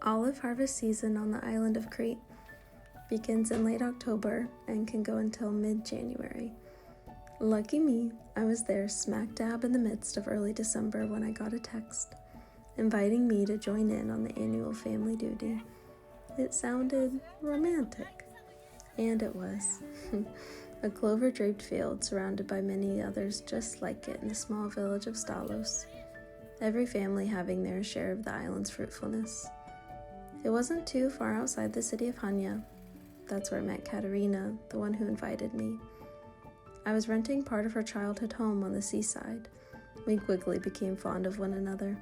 Olive harvest season on the island of Crete begins in late October and can go until mid-January. Lucky me, I was there smack dab in the midst of early December when I got a text inviting me to join in on the annual family duty. It sounded romantic, and it was. A clover-draped field surrounded by many others just like it in the small village of Stalos, every family having their share of the island's fruitfulness. It wasn't too far outside the city of Hanya. That's where I met Katerina, the one who invited me. I was renting part of her childhood home on the seaside. We quickly became fond of one another.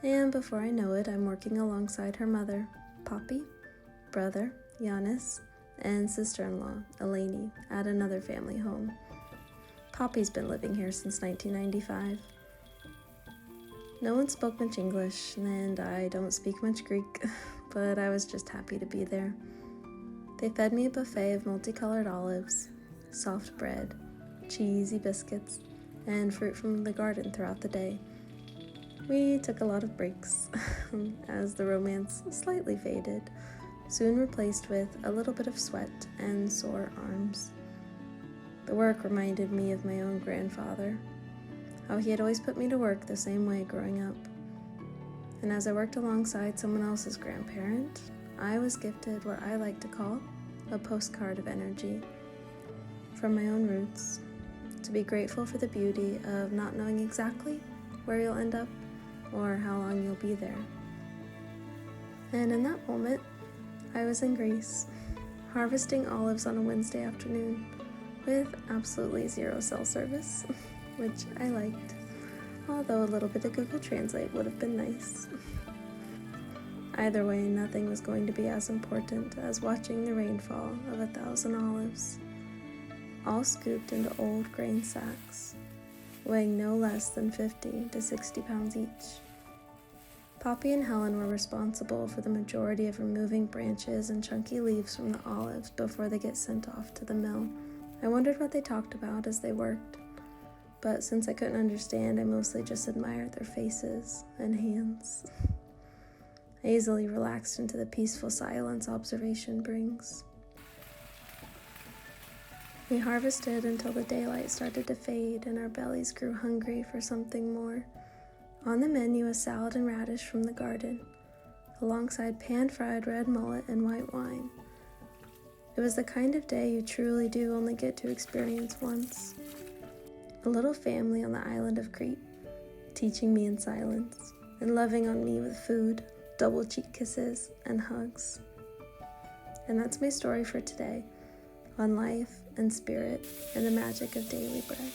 And before I know it, I'm working alongside her mother, Poppy, brother, Yanis, and sister-in-law, Eleni, at another family home. Poppy's been living here since 1995. No one spoke much English, and I don't speak much Greek, but I was just happy to be there. They fed me a buffet of multicolored olives, soft bread, cheesy biscuits, and fruit from the garden throughout the day. We took a lot of breaks, as the romance slightly faded, soon replaced with a little bit of sweat and sore arms. The work reminded me of my own grandfather, how he had always put me to work the same way growing up. And as I worked alongside someone else's grandparent, I was gifted what I like to call a postcard of energy from my own roots, to be grateful for the beauty of not knowing exactly where you'll end up or how long you'll be there. And in that moment, I was in Greece, harvesting olives on a Wednesday afternoon with absolutely zero cell service, which I liked, although a little bit of Google Translate would have been nice. Either way, nothing was going to be as important as watching the rainfall of 1,000 olives, all scooped into old grain sacks, weighing no less than 50 to 60 pounds each. Poppy and Helen were responsible for the majority of removing branches and chunky leaves from the olives before they get sent off to the mill. I wondered what they talked about as they worked, but since I couldn't understand, I mostly just admired their faces and hands. I easily relaxed into the peaceful silence observation brings. We harvested until the daylight started to fade and our bellies grew hungry for something more. On the menu, a salad and radish from the garden, alongside pan-fried red mullet and white wine. It was the kind of day you truly do only get to experience once. A little family on the island of Crete, teaching me in silence and loving on me with food, double cheek kisses, and hugs. And that's my story for today, on life and spirit and the magic of daily bread.